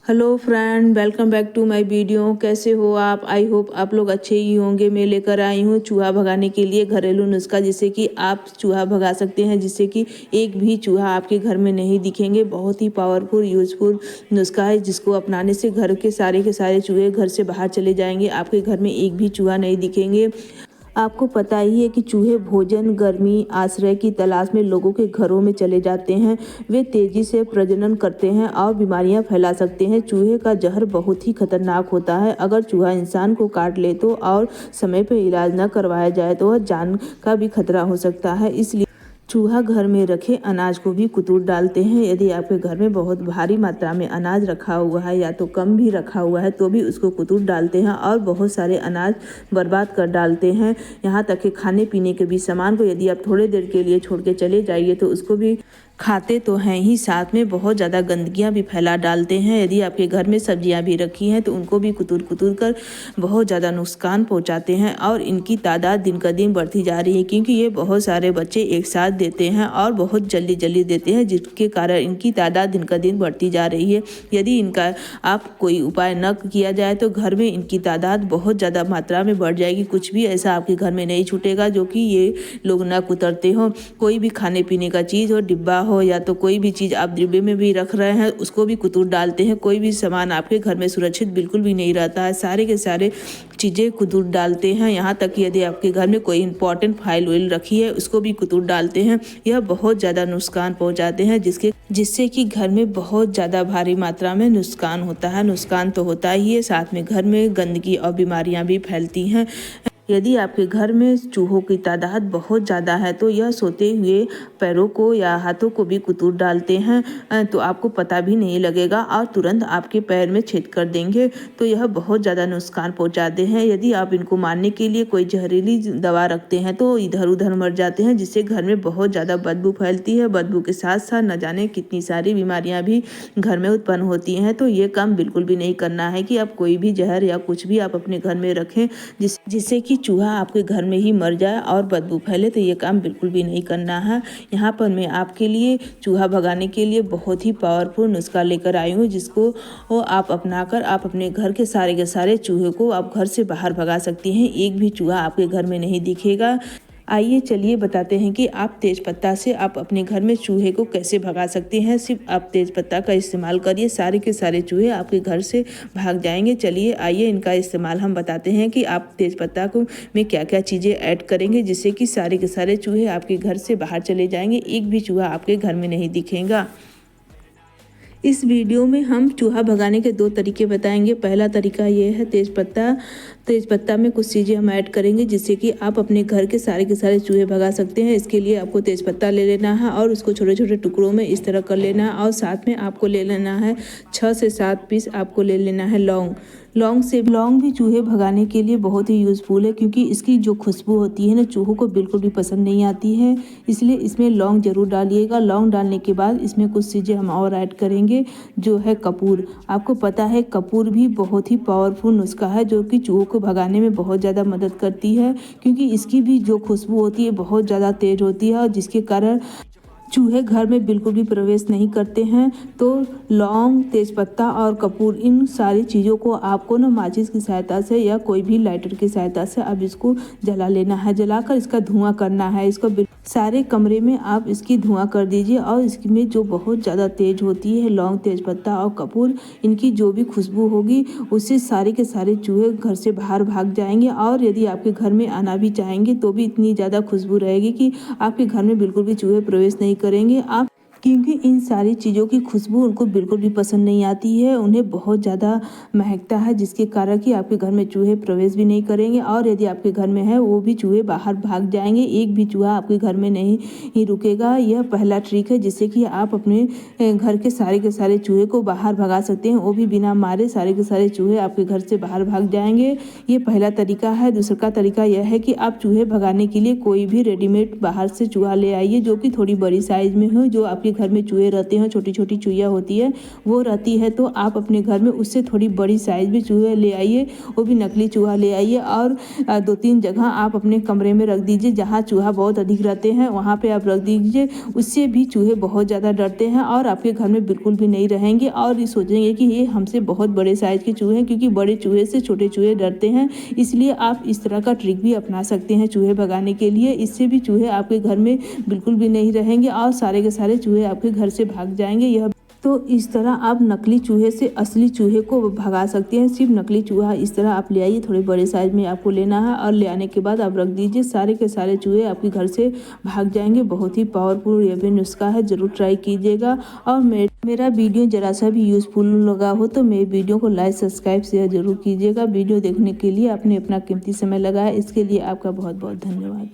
Hello friend, welcome back to my video. कैसे हो आप? आई होप आप लोग अच्छे ही होंगे। मैं लेकर आई हूँ चूहा भगाने के लिए घरेलू नुस्खा, जिससे कि आप चूहा भगा सकते हैं, जिससे कि एक भी चूहा आपके घर में नहीं दिखेंगे। बहुत ही पावरफुल यूजफुल नुस्खा है, जिसको अपनाने से घर के सारे चूहे घर से बाहर चले जाएंगे। आपके घर में एक भी चूहा नहीं दिखेंगे। आपको पता ही है कि चूहे भोजन, गर्मी, आश्रय की तलाश में लोगों के घरों में चले जाते हैं। वे तेजी से प्रजनन करते हैं और बीमारियां फैला सकते हैं। चूहे का जहर बहुत ही खतरनाक होता है। अगर चूहा इंसान को काट ले तो और समय पर इलाज न करवाया जाए तो वह जान का भी खतरा हो सकता है। इसलिए चूहा घर में रखे अनाज को भी कुतूर डालते हैं। यदि आपके घर में बहुत भारी मात्रा में अनाज रखा हुआ है या तो कम भी रखा हुआ है तो भी उसको कुतूर डालते हैं और बहुत सारे अनाज बर्बाद कर डालते हैं। यहाँ तक कि खाने पीने के भी सामान को यदि आप थोड़ी देर के लिए छोड़ के चले जाइए तो उसको भी खाते तो हैं ही, साथ में बहुत ज़्यादा गंदगियाँ भी फैला डालते हैं। यदि आपके घर में सब्जियां भी रखी हैं तो उनको भी कुतूर कर बहुत ज़्यादा नुकसान पहुंचाते हैं और इनकी तादाद दिन का दिन बढ़ती जा रही है, क्योंकि ये बहुत सारे बच्चे एक साथ देते हैं और बहुत जल्दी देते हैं, जिसके कारण इनकी तादाद दिन का दिन बढ़ती जा रही है। यदि इनका आप कोई उपाय न किया जाए तो घर में इनकी तादाद बहुत ज़्यादा मात्रा में बढ़ जाएगी। कुछ भी ऐसा आपके घर में नहीं छूटेगा जो कि ये लोग ना कुतरते हो। कोई भी खाने पीने का चीज़ हो, डिब्बा हो या तो कोई भी चीज़ आप डिब्बे में भी रख रहे हैं उसको भी कुतूर डालते हैं। कोई भी सामान आपके घर में सुरक्षित बिल्कुल भी नहीं रहता है, सारे के सारे चीज़ें कुतूर डालते हैं। यहाँ तक कि यदि आपके घर में कोई इंपॉर्टेंट फाइल वाइल रखी है उसको भी कुतूर डालते हैं। यह बहुत ज़्यादा नुकसान पहुँचाते हैं, जिससे कि घर में बहुत ज़्यादा भारी मात्रा में नुकसान होता है। नुकसान तो होता ही है, साथ में घर में गंदगी और बीमारियाँ भी फैलती हैं। यदि आपके घर में चूहों की तादाद बहुत ज़्यादा है तो यह सोते हुए पैरों को या हाथों को भी कुतूर डालते हैं, तो आपको पता भी नहीं लगेगा और तुरंत आपके पैर में छेद कर देंगे। तो यह बहुत ज़्यादा नुकसान पहुंचाते हैं। यदि आप इनको मारने के लिए कोई जहरीली दवा रखते हैं तो इधर उधर मर जाते हैं, जिससे घर में बहुत ज़्यादा बदबू फैलती है। बदबू के साथ साथ न जाने कितनी सारी बीमारियाँ भी घर में उत्पन्न होती हैं। तो ये काम बिल्कुल भी नहीं करना है कि आप कोई भी जहर या कुछ भी आप अपने घर में रखें जिससे कि चूहा आपके घर में ही मर जाए और बदबू फैले। तो ये काम बिल्कुल भी नहीं करना है। यहाँ पर मैं आपके लिए चूहा भगाने के लिए बहुत ही पावरफुल नुस्खा लेकर आई हूँ, जिसको आप अपनाकर आप अपने घर के सारे चूहे को आप घर से बाहर भगा सकती हैं। एक भी चूहा आपके घर में नहीं दिखेगा। आइए चलिए बताते हैं कि आप तेज़पत्ता से आप अपने घर में चूहे को कैसे भगा सकते हैं। सिर्फ आप तेज़पत्ता का इस्तेमाल करिए, सारे के सारे चूहे आपके घर से भाग जाएंगे। चलिए आइए इनका इस्तेमाल हम बताते हैं कि आप तेज़पत्ता को में क्या क्या चीज़ें ऐड करेंगे, जिससे कि सारे के सारे चूहे आपके घर से बाहर चले जाएंगे। एक भी चूहा आपके घर में नहीं दिखेगा। इस वीडियो में हम चूहा भगाने के 2 तरीके बताएंगे। पहला तरीका ये है तेज़पत्ता में कुछ चीज़ें हम ऐड करेंगे जिससे कि आप अपने घर के सारे चूहे भगा सकते हैं। इसके लिए आपको तेज़पत्ता ले लेना है और उसको छोटे छोटे टुकड़ों में इस तरह कर लेना है और साथ में आपको ले लेना है 6 से 7 पीस आपको ले लेना है लौंग भी चूहे भगाने के लिए बहुत ही यूज़फुल है, क्योंकि इसकी जो खुशबू होती है ना चूहों को बिल्कुल भी पसंद नहीं आती है। इसलिए इसमें लौंग जरूर डालिएगा। लौंग डालने के बाद इसमें कुछ चीज़ें हम और ऐड करेंगे, जो है कपूर। आपको पता है कपूर भी बहुत ही पावरफुल नुस्खा है, जो कि चूहों को भगाने में बहुत ज़्यादा मदद करती है, क्योंकि इसकी भी जो खुशबू होती है बहुत ज़्यादा तेज होती है और जिसके कारण चूहे घर में बिल्कुल भी प्रवेश नहीं करते हैं। तो लौंग, तेज़पत्ता और कपूर, इन सारी चीज़ों को आपको ना माचिस की सहायता से या कोई भी लाइटर की सहायता से अब इसको जला लेना है। जलाकर इसका धुआं करना है। इसको सारे कमरे में आप इसकी धुआं कर दीजिए और इसमें जो बहुत ज़्यादा तेज होती है लौंग, तेज़पत्ता और कपूर, इनकी जो भी खुशबू होगी उससे सारे के सारे चूहे घर से बाहर भाग जाएंगे। और यदि आपके घर में आना भी चाहेंगे तो भी इतनी ज़्यादा खुशबू रहेगी कि आपके घर में बिल्कुल भी चूहे प्रवेश नहीं करेंगे। आप क्योंकि इन सारी चीज़ों की खुशबू उनको बिल्कुल भी पसंद नहीं आती है, उन्हें बहुत ज़्यादा महकता है, जिसके कारण कि आपके घर में चूहे प्रवेश भी नहीं करेंगे और यदि आपके घर में है वो भी चूहे बाहर भाग जाएंगे। एक भी चूहा आपके घर में नहीं ही रुकेगा। यह पहला ट्रिक है जिससे कि आप अपने घर के सारे चूहे को बाहर भगा सकते हैं। वो भी बिना मारे सारे के सारे चूहे आपके घर से बाहर भाग जाएंगे। ये पहला तरीका है। दूसरा तरीका यह है कि आप चूहे भगाने के लिए कोई भी रेडीमेड बाहर से चूहा ले आइए, जो कि थोड़ी बड़ी साइज में हो, जो आपके घर में चूहे रहते हैं, छोटी छोटी चूहिया होती है वो रहती है, तो आप अपने घर में उससे थोड़ी बड़ी साइज में चूहे ले आइए, वो भी नकली चूहा ले आइए और 2-3 जगह आप अपने कमरे में रख दीजिए जहाँ चूहा बहुत अधिक रहते हैं, वहाँ पे आप रख दीजिए। उससे भी चूहे बहुत ज़्यादा डरते हैं और आपके घर में बिल्कुल भी नहीं रहेंगे और ये सोचेंगे कि ये हमसे बहुत बड़े साइज के चूहे हैं, क्योंकि बड़े चूहे से छोटे चूहे डरते हैं। इसलिए आप इस तरह का ट्रिक भी अपना सकते हैं चूहे भगाने के लिए। इससे भी चूहे आपके घर में बिल्कुल भी नहीं रहेंगे और सारे के सारे चूहे आपके घर से भाग जाएंगे। यह तो इस तरह आप नकली चूहे से असली चूहे को भगा सकते हैं। सिर्फ नकली चूहा इस तरह आप ले आइए, थोड़े बड़े साइज में आपको लेना है और ले आने के बाद आप रख दीजिए, सारे के सारे चूहे आपके घर से भाग जाएंगे। बहुत ही पावरफुल यह भी नुस्खा है, जरूर ट्राई कीजिएगा। और मेरा वीडियो जरा सा भी यूजफुल लगा हो तो मेरे वीडियो को लाइक सब्सक्राइब शेयर जरूर कीजिएगा। वीडियो देखने के लिए आपने अपना कीमती समय लगाया, इसके लिए आपका बहुत बहुत धन्यवाद।